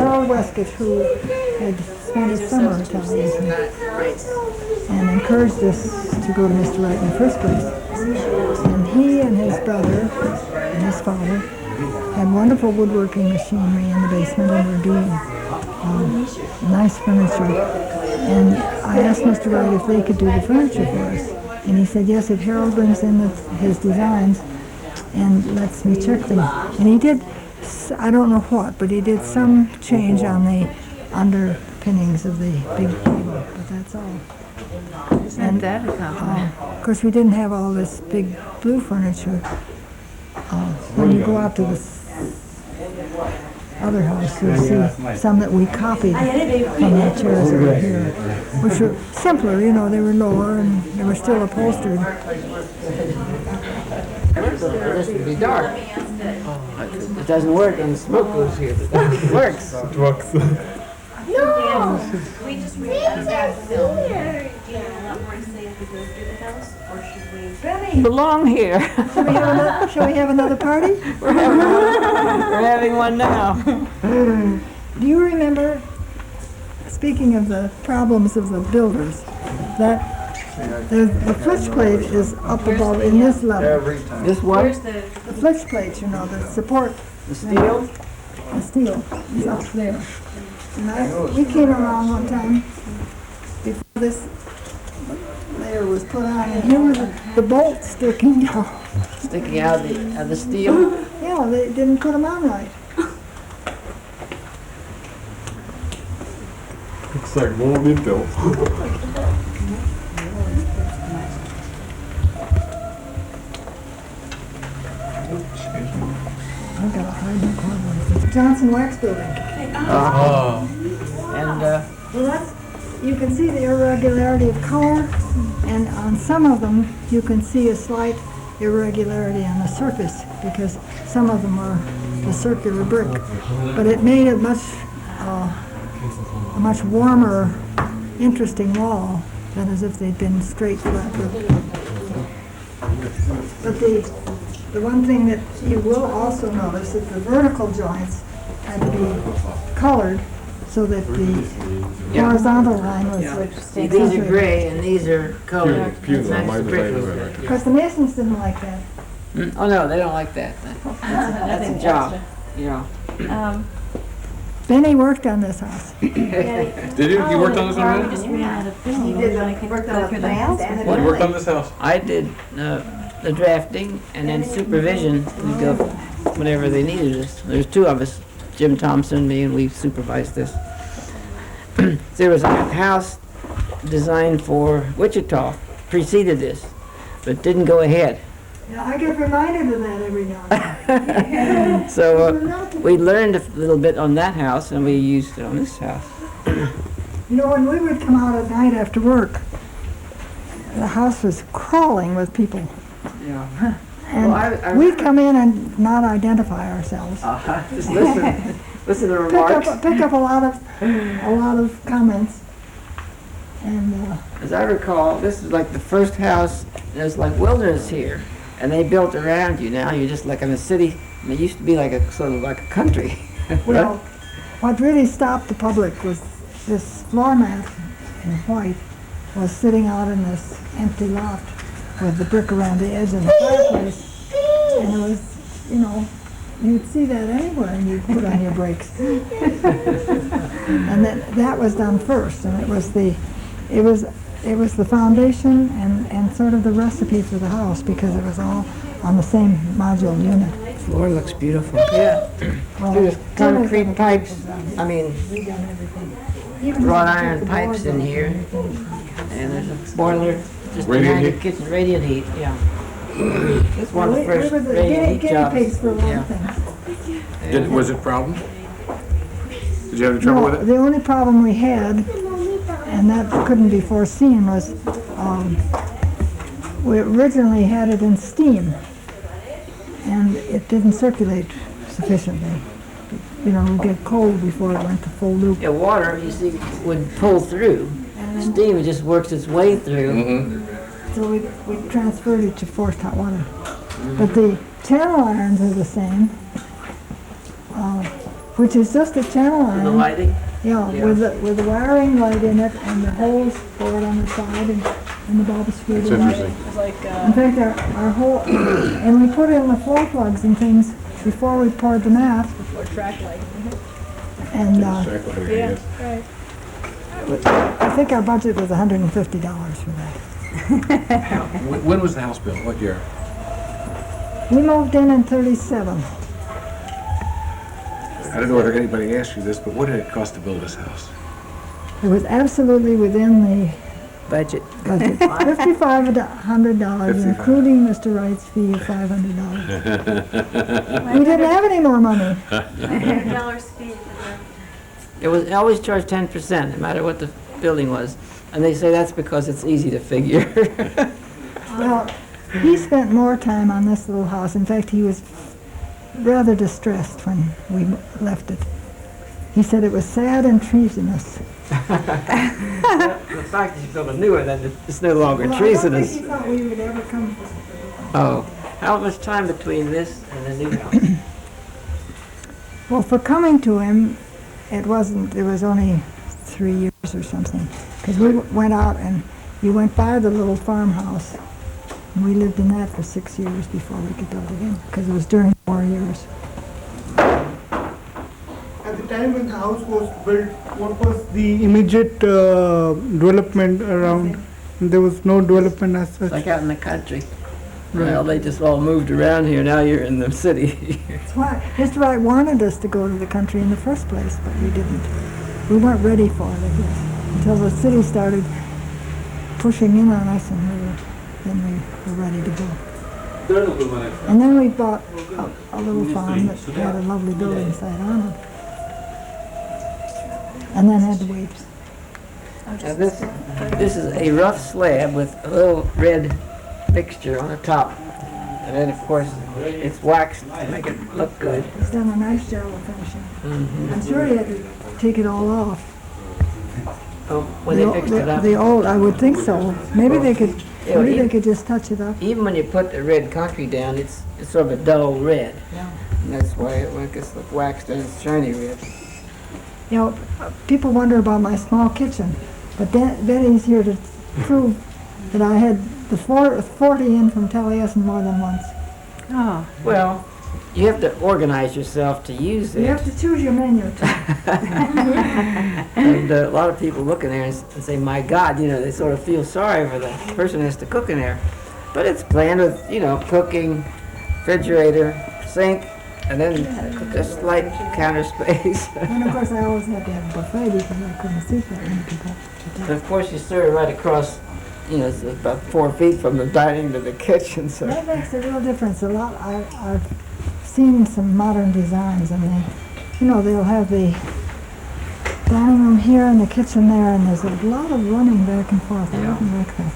Harold Westcott, who had spent his summer in Taliesin and encouraged us to go to Mr. Wright in the first place. And he and his brother and his father had wonderful woodworking machinery in the basement and were doing nice furniture. And I asked Mr. Wright if they could do the furniture for us. And he said, yes, if Harold brings in his designs and lets me check them. And he did, I don't know what, but he did some change on the underpinnings of the big table, but that's all. And that is not of course, we didn't have all this big blue furniture. When you go out to the other house, you'll see some that we copied from the chairs that were here, which were simpler, you know, they were lower and they were still upholstered. This would be dark. It doesn't work and the smoke goes here, but it works. It works. We just realized that film. Do you have a lot more to say as we go through the house, or should we? Benny, Belong here. shall we have another party? We're having one now. Do you remember, speaking of the problems of the builders, that the flitch plate is up above in this level? This one? Where's the? The flitch plate, you know, the support. The steel? The steel is up there. And we came around one time before this layer was put on, and here was the bolts sticking down. Sticking out of the steel? Yeah, they didn't put them on right. Looks like more windows. I've got a hide in the corner. It's Johnson Wax Building. And Well, you can see the irregularity of color, and on some of them you can see a slight irregularity on the surface because some of them are the circular brick. But it made a much warmer, interesting wall than as if they'd been straight flat brick. But the one thing that you will also notice is the vertical joints had to be colored so that the horizontal line was see, these are gray and these are colored. Because the Masons didn't like that. Oh no, they don't like that. That's a job, you know. Benny worked on this house. Did you? You worked on this one, We man? just ran out of film. He worked on the plans and You worked on this house? I did the drafting and then supervision. We'd go whenever they needed us. There's two of us, Jim Thompson, me, and we supervised this. There was a house designed for Wichita, preceded this, but didn't go ahead. Yeah, I get reminded of that every now and then. So we learned a little bit on that house and we used it on this house. You know, when we would come out at night after work, the house was crawling with people. Yeah. And Well, we'd come in and not identify ourselves. Just listen. Listen to the remarks. Pick up a lot of comments. And As I recall, this is like the first house. There's like wilderness here, and they built around you. Now you're just like in a city. And it used to be like a sort of like a country. well, what really stopped the public was this floor mat in white was sitting out in this empty loft with the brick around the edge of the fireplace, and it was, you know, you'd see that anywhere and you'd put on your brakes. And that was done first, and it was the foundation and sort of the recipe for the house because it was all on the same module unit. The floor looks beautiful. Yeah. Well, There's concrete pipes. I mean, we done everything. wrought iron pipes in here, and there's a boiler just Radiant behind the heat? kitchen. Radiant heat, yeah. It's one of the We first were the radiant heat guinea jobs. pigs for a lot of Yeah. things. Was it a problem? Did you have any trouble No, with it? the only problem we had, and that couldn't be foreseen, was we originally had it in steam, and it didn't circulate sufficiently. You know, it would get cold before it went to full loop. Yeah, water, you see, would pull through. Steam, it just works its way through. So we transferred it to forced hot water. But the channel irons are the same. which is just a channel For the iron. lighting? Yeah, Yeah. with the wiring light in it and the holes for it on the side and the bulb screwed It's in. interesting. In fact, our whole, and we put in the floor plugs and things before we poured the mat. Or track light. And Exactly, I guess. Right. I think our budget was $150 for that. When was the house built? What year? We moved in 37. I don't know whether anybody asked you this, but what did it cost to build this house? It was absolutely within the Budget. budget. $5,500, $5,500. including Mr. Wright's fee of $500. We didn't have any more money. $100 fee for It was, I always charged 10%, no matter what the building was. And they say that's because it's easy to figure. Well, he spent more time on this little house. In fact, he was rather distressed when we left it. He said it was sad and treasonous. The fact that you built a new one, then it's no longer Well, treasonous. I don't think he thought we would ever come. Oh, how much time between this and the new house? Well, for coming to him, it was only 3 years or something. Because we went out and you went by the little farmhouse. And we lived in that for 6 years before we could build again, because it was during the war years. At the time when the house was built, what was the immediate development around? There was no development as such. Like out in the country. Well, they just all moved around here. Now you're in the city. That's why Mr. Wright wanted us to go to the country in the first place, but we didn't. We weren't ready for it, I guess, until the city started pushing in on us, and then we were ready to go. And then we bought a little farm that had a lovely building site on it. And then had to wait. Now this is a rough slab with a little red mixture on the top. And then, of course, it's waxed to make it look good. He's done a nice job of finishing. I'm sure he had to take it all off. Oh, when they fixed it up. The old, I would think so. Maybe they could, Yeah, maybe they even- could just touch it up. Even when you put the red concrete down, it's sort of a dull red. Yeah. And that's why it gets waxed and it's shiny red. You know, people wonder about my small kitchen, but Betty's here to prove that I had the 40 in from Taliesin more than once. Oh, Well, you have to organize yourself to use You it. have to choose your menu too. And a lot of people look in there and say, my God, you know, they sort of feel sorry for the person who has to cook in there. But it's planned with, you know, cooking, refrigerator, sink, and then a slight counter space. And of course, I always had to have a buffet because I couldn't seat that many people. And of course, you serve right across, you know, it's about 4 feet from the dining to the kitchen, so. That makes a real difference. A lot. I've seen some modern designs, and they'll have the dining room here and the kitchen there, and there's a lot of running back and forth. I Yeah. wouldn't like that.